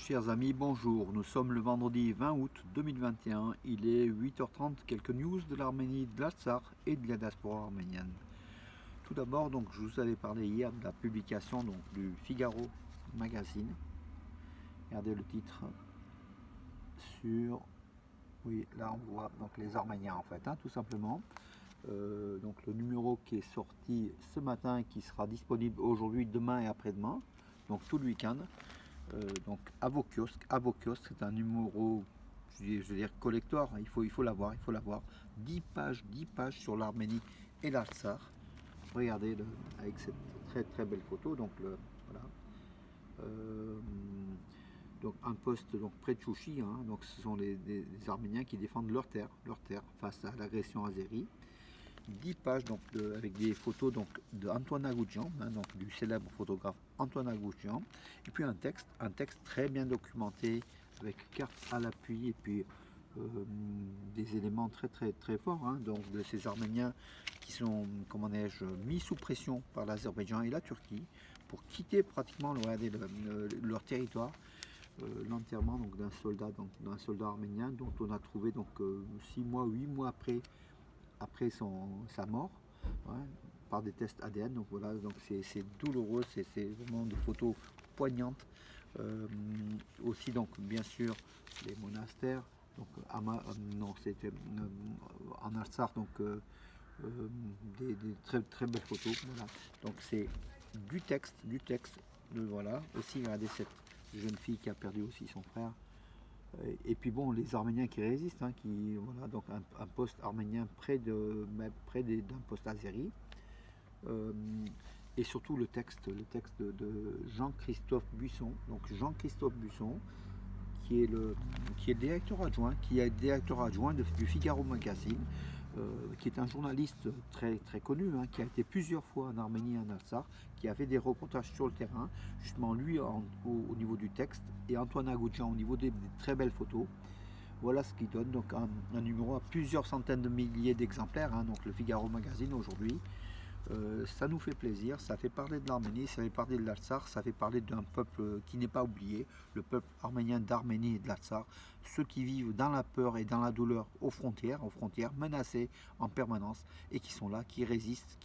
Chers amis, bonjour. Nous sommes le vendredi 20 août 2021. Il est 8h30. Quelques news de l'Arménie, de l'Artsakh et de la diaspora arménienne. Tout d'abord, donc, je vous avais parlé hier de la publication donc, du Figaro Magazine. Regardez le titre sur... Oui, là on voit donc les Arméniens en fait, tout simplement. Donc le numéro qui est sorti ce matin et qui sera disponible aujourd'hui, demain et après-demain, donc tout le week-end. Donc à vos kiosques, c'est un numéro, je veux dire collector, il faut l'avoir, 10 pages sur l'Arménie et l'Artsakh. Regardez avec cette très très belle photo, donc voilà. Donc un poste donc près de Chouchi, donc ce sont des Arméniens qui défendent leur terre face à l'agression azérie. 10 pages donc avec des photos donc de Antoine Agoudjian, donc du célèbre photographe Antoine Agoudjian, et puis un texte très bien documenté avec carte à l'appui et puis des éléments très très très forts, donc de ces Arméniens qui sont, comment dirais-je, mis sous pression par l'Azerbaïdjan et la Turquie pour quitter pratiquement leur territoire. L'enterrement donc d'un soldat arménien dont on a trouvé donc 6 mois, 8 mois après sa mort, par des tests ADN. Donc voilà, donc c'est douloureux, c'est vraiment des photos poignantes. Aussi donc bien sûr les monastères, donc non c'était en Artsakh, donc des très très belles photos. Voilà, donc c'est du texte, voilà. Aussi regardez cette jeune fille qui a perdu aussi son frère. Et puis bon, les Arméniens qui résistent, qui voilà, donc un poste arménien près d'un poste azéri, et surtout le texte de Jean-Christophe Buisson. Donc Jean-Christophe Buisson, qui est directeur adjoint, du Figaro Magazine, qui est un journaliste très très connu, qui a été plusieurs fois en Arménie et en Artsakh, qui a fait des reportages sur le terrain, justement lui au niveau du texte, et Antoine Agoudjian au niveau des très belles photos. Voilà ce qui donne donc un numéro à plusieurs centaines de milliers d'exemplaires, donc le Figaro Magazine aujourd'hui. Ça nous fait plaisir, ça fait parler de l'Arménie, ça fait parler de l'Artsakh, ça fait parler d'un peuple qui n'est pas oublié, le peuple arménien d'Arménie et de l'Artsakh, ceux qui vivent dans la peur et dans la douleur aux frontières menacés en permanence, et qui sont là, qui résistent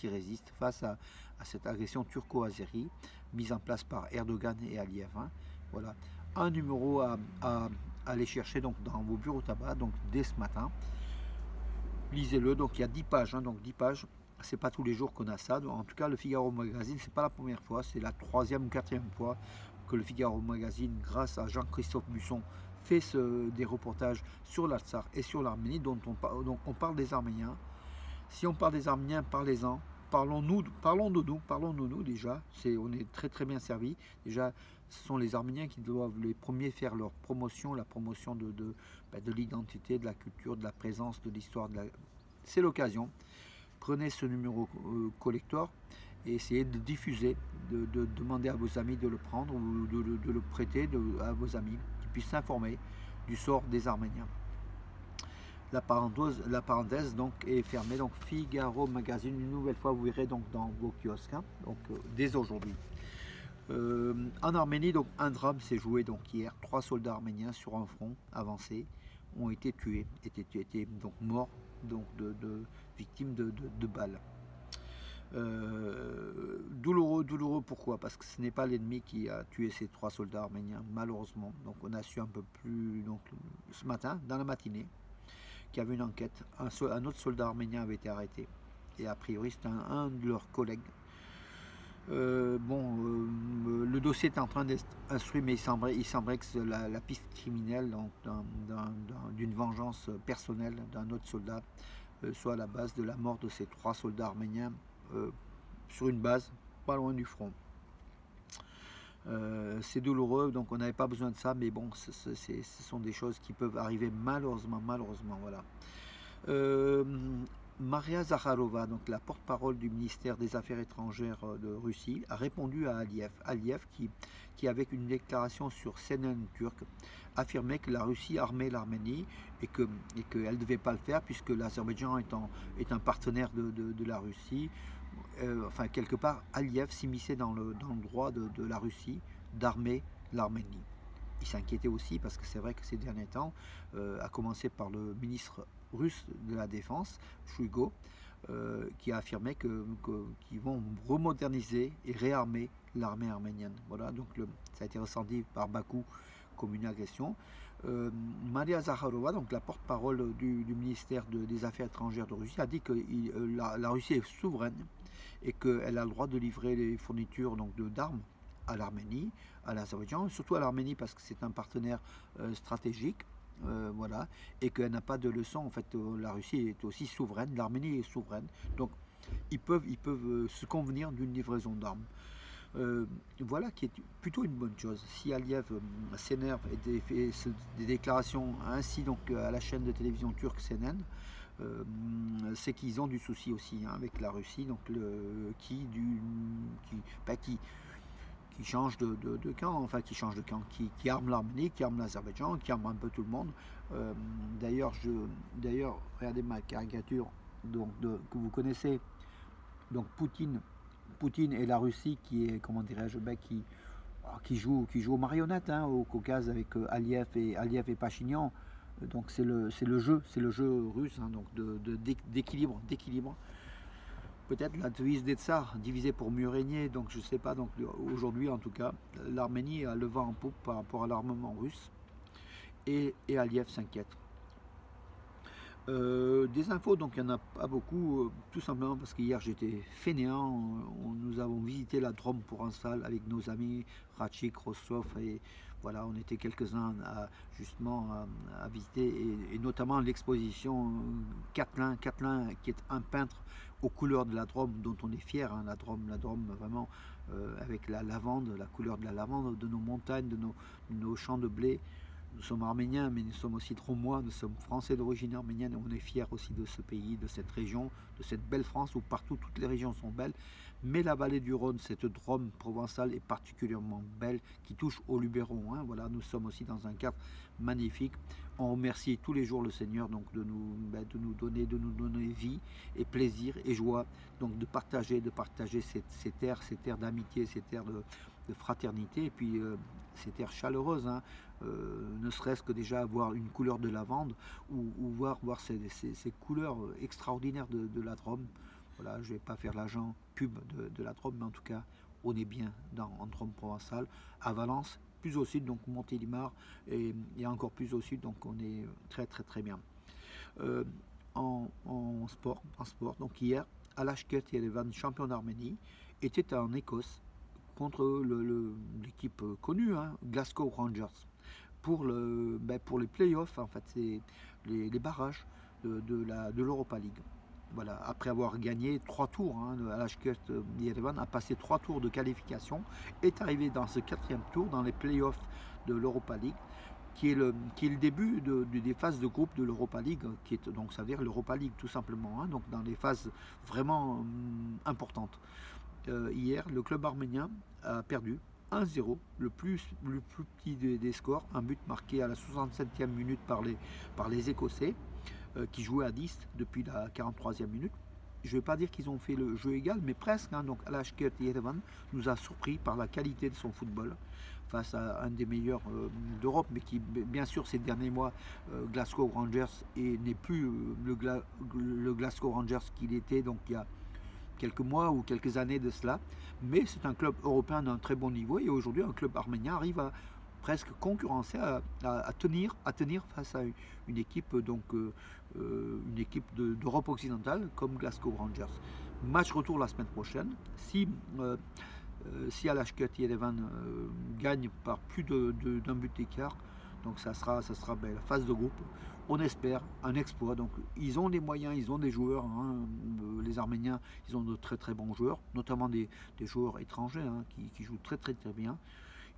face à cette agression turco-azérie mise en place par Erdogan et Aliyev. Voilà, un numéro à aller chercher donc dans vos bureaux tabac, donc dès ce matin. Lisez-le, donc il y a 10 pages, donc 10 pages. C'est pas tous les jours qu'on a ça. En tout cas, le Figaro Magazine, c'est pas la première fois, c'est la 3e ou 4e fois que le Figaro Magazine, grâce à Jean-Christophe Buisson, fait des reportages sur l'Artsakh et sur l'Arménie, dont on parle des Arméniens. Si on parle des Arméniens, parlez-en. Parlons de nous déjà. On est très très bien servis. Déjà, ce sont les Arméniens qui doivent les premiers faire leur promotion, la promotion de l'identité, de la culture, de la présence, de l'histoire. C'est l'occasion. Prenez ce numéro collector et essayez de diffuser, de demander à vos amis de le prendre ou de le prêter à vos amis qui puissent s'informer du sort des Arméniens. La parenthèse donc est fermée. Donc Figaro Magazine, une nouvelle fois, vous verrez donc dans vos kiosques, donc dès aujourd'hui. En Arménie, donc un drame s'est joué donc hier. 3 soldats arméniens sur un front avancé ont été tués, étaient donc morts, donc victimes de balles. Douloureux, pourquoi? Parce que ce n'est pas l'ennemi qui a tué ces 3 soldats arméniens, malheureusement. Donc on a su un peu plus donc, ce matin, dans la matinée, qu'il y avait une enquête. Un autre soldat arménien avait été arrêté. Et a priori, c'est un de leurs collègues. Le dossier est en train d'être instruit, mais il semblerait que la piste criminelle donc, d'une vengeance personnelle d'un autre soldat soit à la base de la mort de ces 3 soldats arméniens sur une base pas loin du front. C'est douloureux, donc on n'avait pas besoin de ça, mais bon, ce sont des choses qui peuvent arriver malheureusement, voilà. Maria Zakharova, donc la porte-parole du ministère des Affaires étrangères de Russie, a répondu à Aliyev qui avec une déclaration sur CNN turc, affirmait que la Russie armait l'Arménie et qu'elle ne devait pas le faire puisque l'Azerbaïdjan est un partenaire de la Russie. Enfin, quelque part, Aliyev s'immisçait dans le droit de la Russie d'armer l'Arménie. il s'inquiétait aussi parce que c'est vrai que ces derniers temps, à commencer par le ministre russe de la Défense, Shoigu, qui a affirmé qu'ils vont remoderniser et réarmer l'armée arménienne. Voilà, donc ça a été ressenti par Bakou comme une agression. Maria Zakharova, donc la porte-parole du ministère des Affaires étrangères de Russie, a dit que la Russie est souveraine et qu'elle a le droit de livrer les fournitures d'armes à l'Arménie, à l'Azerbaïdjan, surtout à l'Arménie parce que c'est un partenaire stratégique. Voilà, et qu'elle n'a pas de leçon. En fait, la Russie est aussi souveraine, l'Arménie est souveraine, donc ils peuvent se convenir d'une livraison d'armes. Voilà qui est plutôt une bonne chose. Si Aliyev s'énerve et fait des déclarations ainsi donc à la chaîne de télévision turque CNN, c'est qu'ils ont du souci aussi avec la Russie, donc qui change de camp, enfin qui change de camp, qui arme l'Arménie, qui arme l'Azerbaïdjan, qui arme un peu tout le monde. D'ailleurs, regardez ma caricature que vous connaissez. Donc Poutine et la Russie qui est, comment dirais-je, qui joue aux marionnettes au Caucase avec Aliyev et Pachinian. Donc c'est le jeu russe, donc d'équilibre. Peut-être la devise des tsars, divisé pour mieux régner, donc je sais pas, donc aujourd'hui en tout cas, l'Arménie a le vent en poupe par rapport à l'armement russe, et Aliyev s'inquiète. Des infos, donc il n'y en a pas beaucoup, tout simplement parce qu'hier j'étais fainéant, nous avons visité la Drôme provençale avec nos amis Ratchik, Rostov, et voilà, on était quelques-uns à visiter, et notamment l'exposition Catelin, qui est un peintre aux couleurs de la Drôme, dont on est fier, la Drôme vraiment, avec la lavande, la couleur de la lavande, de nos montagnes, de nos champs de blé. Nous sommes arméniens, mais nous sommes aussi drômois, nous sommes français d'origine arménienne, et on est fiers aussi de ce pays, de cette région, de cette belle France où partout toutes les régions sont belles. Mais la vallée du Rhône, cette Drôme provençale est particulièrement belle, qui touche au Luberon. Voilà, nous sommes aussi dans un cadre magnifique. On remercie tous les jours le Seigneur donc de nous donner vie et plaisir et joie, donc de partager ces terres d'amitié, ces terres de fraternité, et puis ces terres chaleureuses. Ne serait-ce que déjà avoir une couleur de lavande ou voir ces couleurs extraordinaires de la Drôme. Voilà, je ne vais pas faire l'agent pub de la Drôme, mais en tout cas, on est bien en Drôme provençale. À Valence, plus au sud, donc Montélimar, et encore plus au sud, donc on est très très très bien. En sport, donc hier, Alashkert Yerevan, champion d'Arménie, était en Écosse contre l'équipe connue, Glasgow Rangers. Pour les playoffs, en fait, c'est les barrages de l'Europa League. Voilà, après avoir gagné 3 tours, Alashkert Yerevan a passé 3 tours de qualification, est arrivé dans ce 4e tour dans les playoffs de l'Europa League, qui est le début des phases de groupe de l'Europa League, qui est donc ça veut dire l'Europa League tout simplement, donc dans les phases vraiment importantes. Hier, le club arménien a perdu 1-0, le plus petit des scores, un but marqué à la 67e minute par les Écossais, qui jouaient à 10 depuis la 43e minute. Je ne vais pas dire qu'ils ont fait le jeu égal, mais presque. Donc Alashkert Yerevan nous a surpris par la qualité de son football face à un des meilleurs d'Europe, mais qui, bien sûr, ces derniers mois, Glasgow Rangers n'est plus le Glasgow Rangers qu'il était donc il y a quelques mois ou quelques années de cela, mais c'est un club européen d'un très bon niveau, et aujourd'hui un club arménien arrive à presque concurrencer, à tenir face à une équipe d'Europe occidentale comme Glasgow Rangers. Match retour la semaine prochaine. Si Alashkert Yerevan gagne par plus d'un but d'écart, donc ça sera la phase de groupe. On espère un exploit. Donc ils ont les moyens, ils ont des joueurs. Les Arméniens, ils ont de très très bons joueurs, notamment des joueurs étrangers qui jouent très très très bien.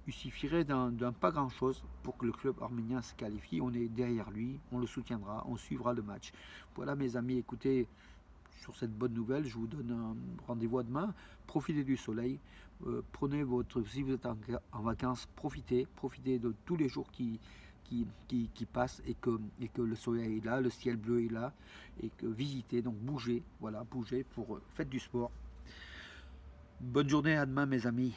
Il suffirait d'un pas grand chose pour que le club arménien se qualifie. On est derrière lui, on le soutiendra, on suivra le match. Voilà mes amis, écoutez, sur cette bonne nouvelle, je vous donne un rendez-vous à demain. Profitez du soleil, si vous êtes en vacances, profitez de tous les jours qui passent, et que le soleil est là, le ciel bleu est là, et que visitez, donc bougez, faites du sport. Bonne journée, à demain mes amis.